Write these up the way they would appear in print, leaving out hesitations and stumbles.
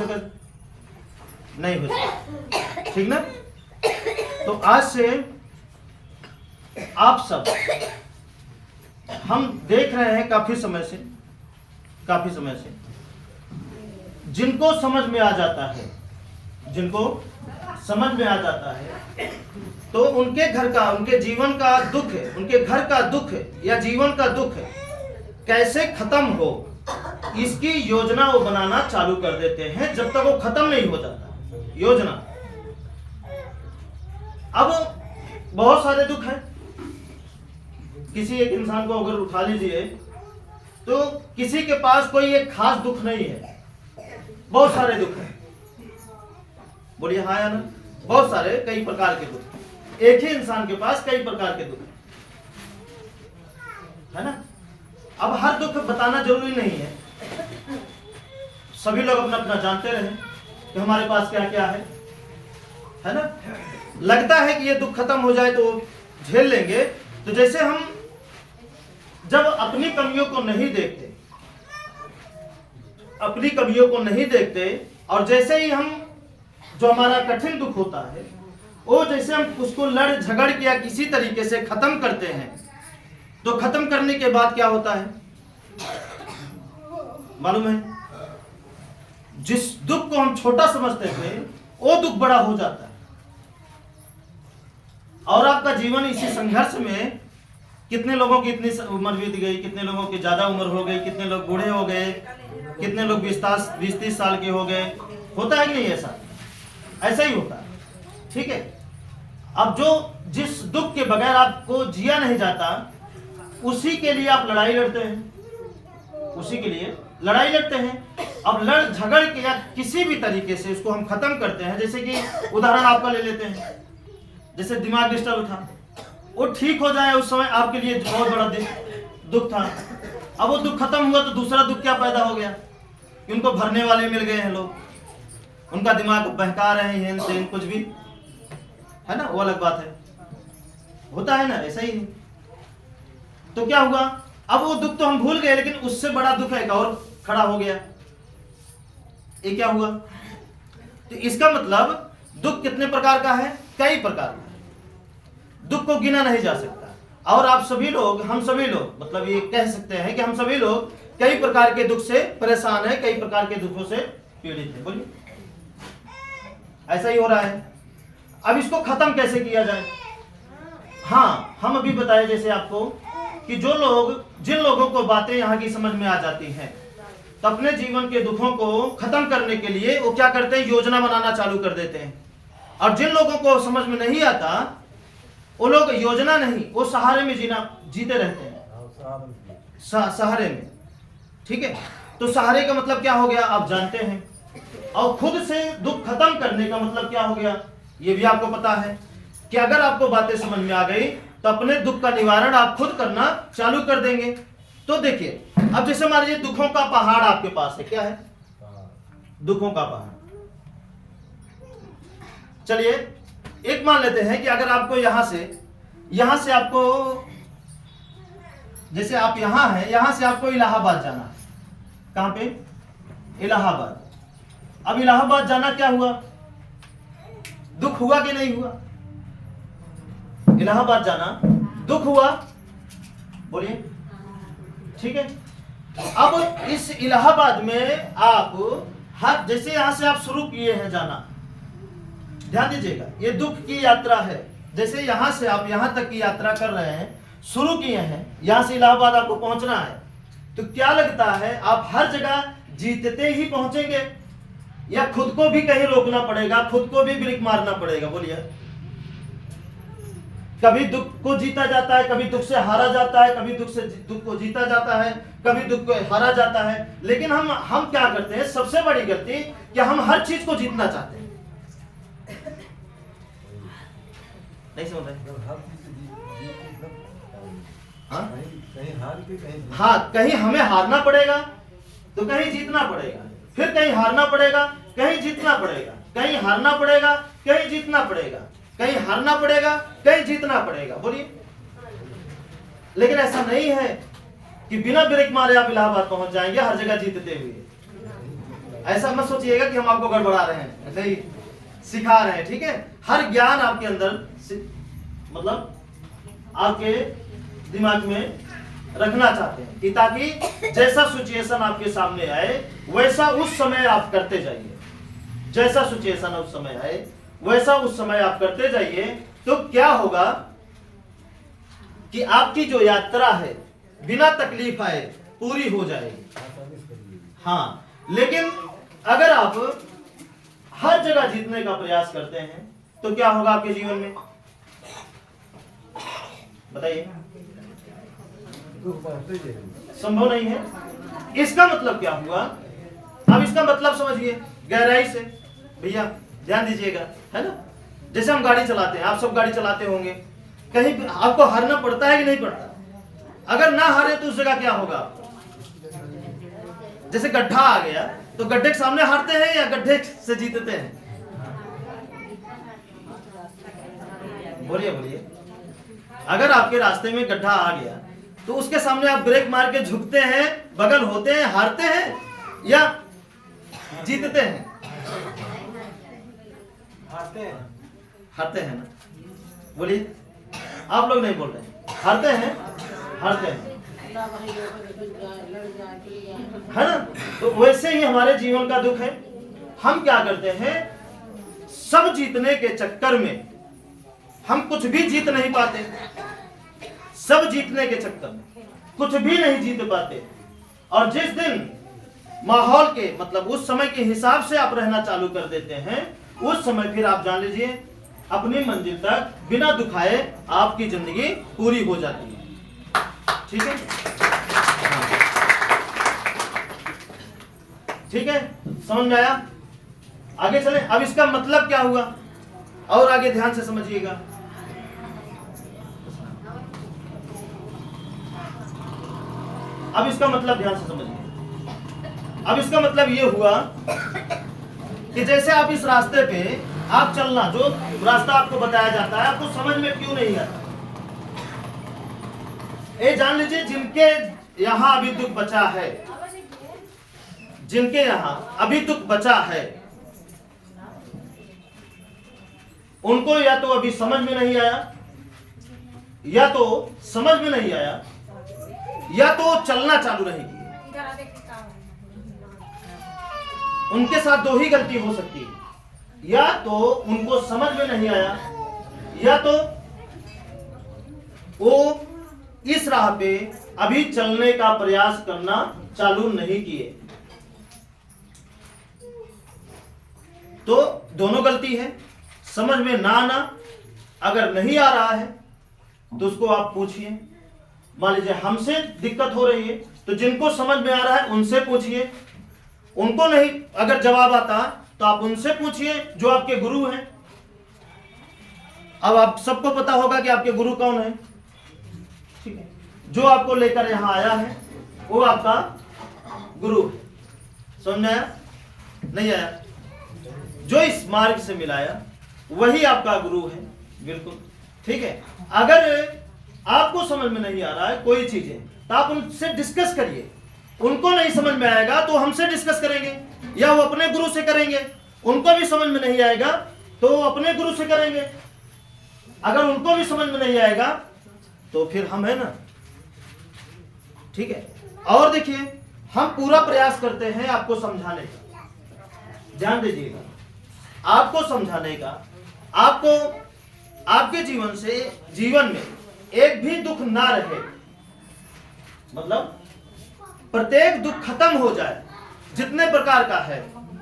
नहीं हो सकता, ठीक ना। तो आज से आप सब, हम देख रहे हैं काफी समय से जिनको समझ में आ जाता है, तो उनके घर का, उनके जीवन का दुख है, उनके घर का दुख है या जीवन का दुख है, कैसे खत्म हो इसकी योजना वो बनाना चालू कर देते हैं, जब तक वो खत्म नहीं हो जाता योजना। अब बहुत सारे दुख हैं। किसी एक इंसान को अगर उठा लीजिए तो किसी के पास कोई एक खास दुख नहीं है, बहुत सारे दुख हैं। बोलिए हाँ या ना। बहुत सारे, कई प्रकार के दुख, एक ही इंसान के पास कई प्रकार के दुख है ना। अब हर दुख बताना जरूरी नहीं है, सभी लोग अपना अपना जानते रहें कि हमारे पास क्या क्या है ना। लगता है कि ये दुख खत्म हो जाए तो झेल लेंगे। तो जैसे हम जब अपनी कमियों को नहीं देखते और जैसे ही हम, जो हमारा कठिन दुख होता है, वो जैसे हम उसको लड़ झगड़ के या किसी तरीके से खत्म करते हैं, तो खत्म करने के बाद क्या होता है मालूम है? जिस दुख को हम छोटा समझते थे वो दुख बड़ा हो जाता है। और आपका जीवन इसी संघर्ष में, कितने लोगों की इतनी उम्र बीत गई, कितने लोगों की ज्यादा उम्र हो गई, कितने लोग बूढ़े हो गए, कितने लोग 20-30 साल के हो गए। होता है कि नहीं? ऐसा ही होता है, ठीक है। अब जो जिस दुख के बगैर आपको जिया नहीं जाता, उसी के लिए आप लड़ाई लड़ते हैं, अब लड़ झगड़ के या किसी भी तरीके से उसको हम खत्म करते हैं। जैसे कि उदाहरण आपका ले लेते हैं, जैसे दिमाग डिस्टर्ब था, वो ठीक हो जाए, उस समय आपके लिए बहुत बड़ा दुख था। अब वो दुख खत्म हुआ तो दूसरा दुख क्या पैदा हो गया कि उनको भरने वाले मिल गए हैं लोग, उनका दिमाग बहका रहे हैं, कुछ भी है ना, वो अलग बात है। होता है ना, ऐसा ही है। तो क्या हुआ, अब वो दुख तो हम भूल गए, लेकिन उससे बड़ा दुख एक और खड़ा हो गया। ये क्या हुआ? तो इसका मतलब दुख कितने प्रकार का है? कई प्रकार का है। दुख को गिना नहीं जा सकता। और आप सभी लोग, हम सभी लोग, मतलब ये कह सकते हैं कि हम सभी लोग कई प्रकार के दुख से परेशान हैं, कई प्रकार के दुखों से पीड़ित हैं। बोलिए, ऐसा ही हो रहा है। अब इसको खत्म कैसे किया जाए? हाँ, हम अभी बताए जैसे आपको कि जिन लोगों को बातें यहाँ की समझ में आ जाती हैं, तो अपने जीवन के दुखों को खत्म करने के लिए वो क्या करते हैं? योजना बनाना चालू कर देते हैं। और जिन लोगों को समझ में नहीं आता, वो लोग योजना नहीं, वो सहारे में जीते रहते हैं, सहारे में, ठीक है। तो सहारे का मतलब क्या हो गया आप जानते हैं। और खुद से दुख खत्म करने का मतलब क्या हो गया ये भी आपको पता है कि अगर आपको बातें समझ में आ गई तो अपने दुख का निवारण आप खुद करना चालू कर देंगे। तो देखिए, अब जैसे मान लीजिए दुखों का पहाड़ आपके पास है, क्या है? दुखों का पहाड़। चलिए एक मान लेते हैं कि अगर आपको यहां से आपको, जैसे आप यहां हैं, यहां से आपको इलाहाबाद जाना है। कहां पे? इलाहाबाद। अब इलाहाबाद जाना क्या हुआ? दुख हुआ कि नहीं हुआ? इलाहाबाद जाना दुख हुआ, बोलिए, ठीक है। अब इस इलाहाबाद में आप जैसे यहां से आप शुरू किए हैं जाना, ध्यान दीजिएगा, ये दुख की यात्रा है। जैसे यहां से आप यहां तक की यात्रा कर रहे हैं, शुरू किए हैं, यहां से इलाहाबाद आपको पहुंचना है, तो क्या लगता है आप हर जगह जीतते ही पहुंचेंगे या खुद को भी कहीं रोकना पड़ेगा, खुद को भी ब्रेक मारना पड़ेगा? बोलिए। कभी दुख को जीता जाता है, कभी दुख से हारा जाता है, कभी दुख को जीता जाता है, कभी दुख को हारा जाता है। लेकिन हम क्या करते हैं? सबसे बड़ी गलती कि हम हर चीज को जीतना चाहते हैं। नहीं समझ रहे? हाँ, कहीं हमें हारना पड़ेगा तो कहीं जीतना पड़ेगा, फिर कहीं हारना पड़ेगा, कहीं जीतना पड़ेगा, कहीं हारना पड़ेगा, कहीं जीतना पड़ेगा, कहीं हारना पड़ेगा, कहीं जीतना पड़ेगा। बोलिए। लेकिन ऐसा नहीं है कि बिना ब्रेक मारे आप इलाहाबाद पहुंच जाएंगे हर जगह जीतते हुए। ऐसा मत सोचिएगा कि हम आपको गड़बड़ा रहे हैं, नहीं, सिखा रहे हैं, ठीक है। हर ज्ञान आपके अंदर मतलब आपके दिमाग में रखना चाहते हैं कि ताकि जैसा सिचुएशन आपके सामने आए वैसा उस समय आप करते जाइए। जैसा सिचुएशन उस समय आए वैसा उस समय आप करते जाइए, तो क्या होगा कि आपकी जो यात्रा है बिना तकलीफ आए पूरी हो जाएगी। हाँ, लेकिन अगर आप हर जगह जीतने का प्रयास करते हैं तो क्या होगा आपके जीवन में, बताइए? संभव नहीं है। इसका मतलब क्या हुआ? अब इसका मतलब समझिए गहराई से, भैया ध्यान दीजिएगा, है ना। जैसे हम गाड़ी चलाते हैं, आप सब गाड़ी चलाते होंगे, कहीं आपको हारना पड़ता है कि नहीं पड़ता? अगर ना हारे तो उस जगह क्या होगा? जैसे गड्ढा आ गया तो गड्ढे के सामने हारते हैं या गड्ढे से जीतते हैं? बोलिए बोलिए। अगर आपके रास्ते में गड्ढा आ गया तो उसके सामने आप ब्रेक मार के झुकते हैं, बगल होते हैं, हारते हैं या जीतते हैं? हारते हैं ना। बोलिए, आप लोग नहीं बोल रहे। हारते हैं, हारते हैं, है ना। तो वैसे ही हमारे जीवन का दुख है। हम क्या करते हैं, सब जीतने के चक्कर में हम कुछ भी जीत नहीं पाते। सब जीतने के चक्कर में कुछ भी नहीं जीत पाते। और जिस दिन माहौल के मतलब उस समय के हिसाब से आप रहना चालू कर देते हैं, उस समय फिर आप जान लीजिए अपनी मंजिल तक बिना दुखाए आपकी जिंदगी पूरी हो जाती है। ठीक है, ठीक है, समझ में आया? आगे चले। अब इसका मतलब क्या हुआ और आगे ध्यान से समझिएगा। अब इसका मतलब ध्यान से समझिए। अब इसका मतलब ये हुआ कि जैसे आप इस रास्ते पे आप चलना, जो रास्ता आपको बताया जाता है आपको समझ में क्यों नहीं आता? ये जान लीजिए जिनके यहां अभी दुख बचा है, जिनके यहां अभी दुख बचा है, उनको या तो अभी समझ में नहीं आया, या तो समझ में नहीं आया, या तो चलना चालू नहीं किया। उनके साथ दो ही गलती हो सकती है, या तो उनको समझ में नहीं आया, या तो वो इस राह पे अभी चलने का प्रयास करना चालू नहीं किए। तो दोनों गलती है। समझ में ना आना, अगर नहीं आ रहा है तो उसको आप पूछिए। मान लीजिए हमसे दिक्कत हो रही है तो जिनको समझ में आ रहा है उनसे पूछिए। उनको नहीं अगर जवाब आता तो आप उनसे पूछिए जो आपके गुरु हैं। अब आप सबको पता होगा कि आपके गुरु कौन है, ठीक है। जो आपको लेकर यहां आया है वो आपका गुरु है। समझ में आया? नहीं आया? जो इस मार्ग से मिलाया वही आपका गुरु है, बिल्कुल ठीक है। अगर आपको समझ में नहीं आ रहा है कोई चीजें तो आप उनसे डिस्कस करिए। उनको नहीं समझ में आएगा तो हमसे डिस्कस करेंगे, या वो अपने गुरु से करेंगे। उनको भी समझ में नहीं आएगा तो वो अपने गुरु से करेंगे। अगर उनको भी समझ में नहीं आएगा तो फिर हम है ना, ठीक है। और देखिए हम पूरा प्रयास करते हैं आपको समझाने का, ध्यान दीजिएगा, आपको समझाने का, आपको आपके जीवन में एक भी दुख ना रहे, मतलब प्रत्येक दुख खत्म हो जाए जितने प्रकार का है,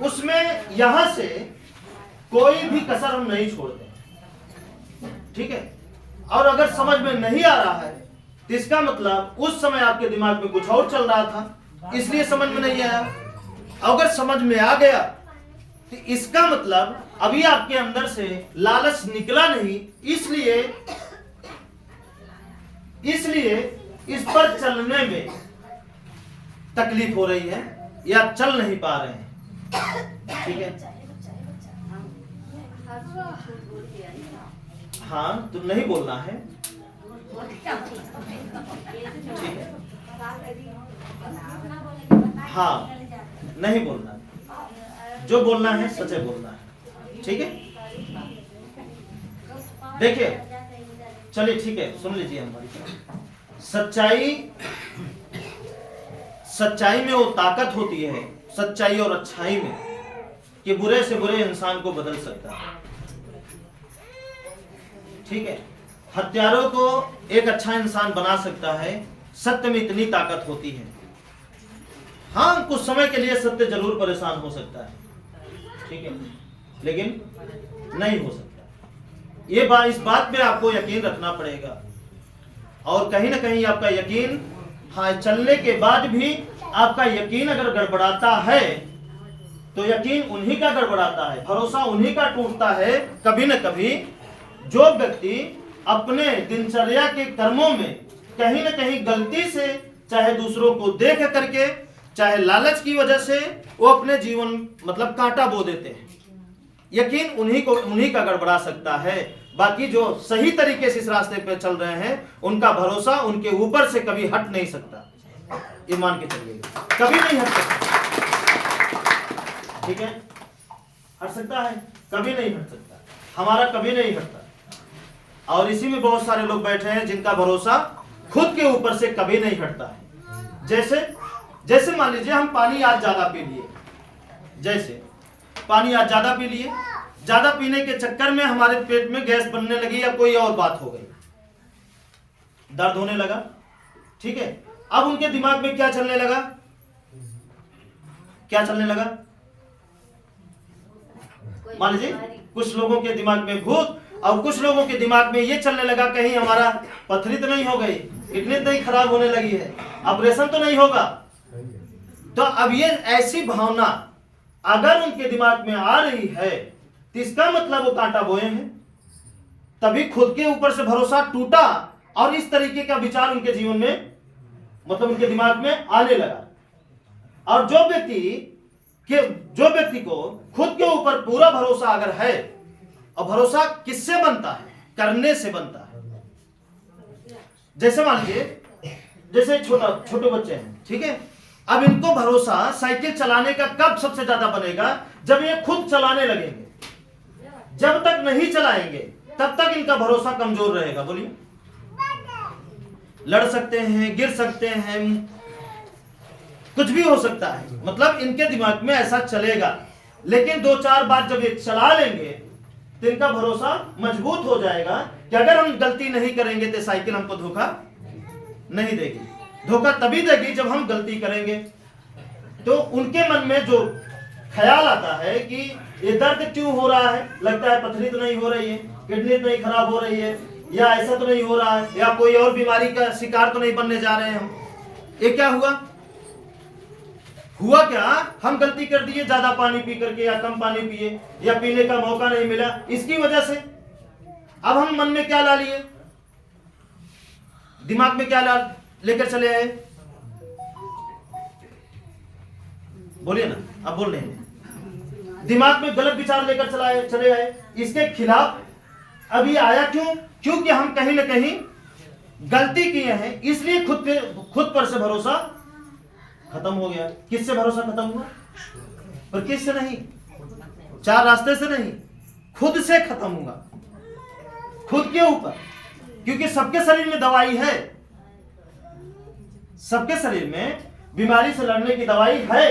उसमें यहां से कोई भी कसर हम नहीं छोड़ते, ठीक है। और अगर समझ में नहीं आ रहा है तो इसका मतलब उस समय आपके दिमाग में कुछ और चल रहा था इसलिए समझ में नहीं आया। अगर समझ में आ गया तो इसका मतलब अभी आपके अंदर से लालच निकला नहीं, इसलिए इस पर चलने में तकलीफ हो रही है या चल नहीं पा रहे हैं, ठीक है। हाँ, तो नहीं बोलना है, ठीक है। हाँ, नहीं बोलना, जो बोलना है सच्चाई बोलना है, ठीक है। देखिए चलिए ठीक है, सुन लीजिए हमारी सच्चाई में वो ताकत होती है, सच्चाई और अच्छाई में, कि बुरे से बुरे इंसान को बदल सकता है, ठीक है। हत्यारों को एक अच्छा इंसान बना सकता है, सत्य में इतनी ताकत होती है। हाँ, कुछ समय के लिए सत्य जरूर परेशान हो सकता है, ठीक है, लेकिन नहीं हो सकता। ये बात, इस बात पे आपको यकीन रखना पड़ेगा। और कहीं ना कहीं आपका यकीन, हाँ, चलने के बाद भी आपका यकीन अगर गड़बड़ाता है तो यकीन उन्हीं का गड़बड़ाता है, भरोसा उन्हीं का टूटता है कभी न कभी, जो व्यक्ति अपने दिनचर्या के कर्मों में कहीं न कहीं गलती से, चाहे दूसरों को देख करके, चाहे लालच की वजह से, वो अपने जीवन मतलब कांटा बो देते हैं। यकीन उन्हीं का गड़बड़ा सकता है। बाकी जो सही तरीके से इस रास्ते पे चल रहे हैं, उनका भरोसा उनके ऊपर से कभी हट नहीं सकता। ये मान के चलिएगा, कभी नहीं हट सकता, ठीक है। हट सकता है? कभी नहीं हट सकता, हमारा कभी नहीं हटता। और इसी में बहुत सारे लोग बैठे हैं जिनका भरोसा खुद के ऊपर से कभी नहीं हटता है। जैसे मान लीजिए हम पानी आज ज्यादा पी लिए, जैसे पानी आज ज्यादा पी लिए, ज्यादा पीने के चक्कर में हमारे पेट में गैस बनने लगी या कोई और बात हो गई, दर्द होने लगा, ठीक है। अब उनके दिमाग में क्या चलने लगा? क्या चलने लगा? मान लीजिए कुछ लोगों के दिमाग में भूत, और कुछ लोगों के दिमाग में ये चलने लगा कहीं हमारा पथरी तो नहीं हो गई, किडनी तो नहीं खराब होने लगी है, ऑपरेशन तो नहीं होगा। तो अब ये ऐसी भावना अगर उनके दिमाग में आ रही है तो इसका मतलब वो कांटा बोए हैं, तभी खुद के ऊपर से भरोसा टूटा और इस तरीके का विचार उनके जीवन में, मतलब उनके दिमाग में आने लगा। और जो व्यक्ति को खुद के ऊपर पूरा भरोसा अगर है, और भरोसा किससे बनता है? करने से बनता है। जैसे मान लीजिए, जैसे छोटे बच्चे हैं, ठीक है, अब इनको भरोसा साइकिल चलाने का कब सबसे ज्यादा बनेगा? जब ये खुद चलाने लगेंगे। जब तक नहीं चलाएंगे तब तक इनका भरोसा कमजोर रहेगा। बोलिए, लड़ सकते हैं, गिर सकते हैं, कुछ भी हो सकता है, मतलब इनके दिमाग में ऐसा चलेगा। लेकिन 2-4 बार जब ये चला लेंगे तो इनका भरोसा मजबूत हो जाएगा कि अगर हम गलती नहीं करेंगे तो साइकिल हमको धोखा नहीं देगी। धोखा तभी देगी जब हम गलती करेंगे। तो उनके मन में जो ख्याल आता है कि ये दर्द क्यों हो रहा है, लगता है पथरी तो नहीं हो रही है, किडनी तो नहीं खराब हो रही है, या ऐसा तो नहीं हो रहा है, या कोई और बीमारी का शिकार तो नहीं बनने जा रहे हैं हम। ये क्या हुआ क्या? हम गलती कर दिए, ज्यादा पानी पी करके, या कम पानी पिए, या पीने का मौका नहीं मिला, इसकी वजह से अब हम मन में क्या ला लिए, दिमाग में क्या लेकर चले आए? बोलिए ना, अब बोल रहे हैं। दिमाग में गलत विचार लेकर चले आए, इसके खिलाफ अभी आया क्यों? क्योंकि हम कहीं ना कहीं गलती किए हैं, इसलिए खुद पर से भरोसा खत्म हो गया। किससे भरोसा खत्म हुआ? पर किससे नहीं, 4 रास्ते से नहीं, खुद से खत्म हुआ, खुद के ऊपर। क्योंकि सबके शरीर में दवाई है, सबके शरीर में बीमारी से लड़ने की दवाई है,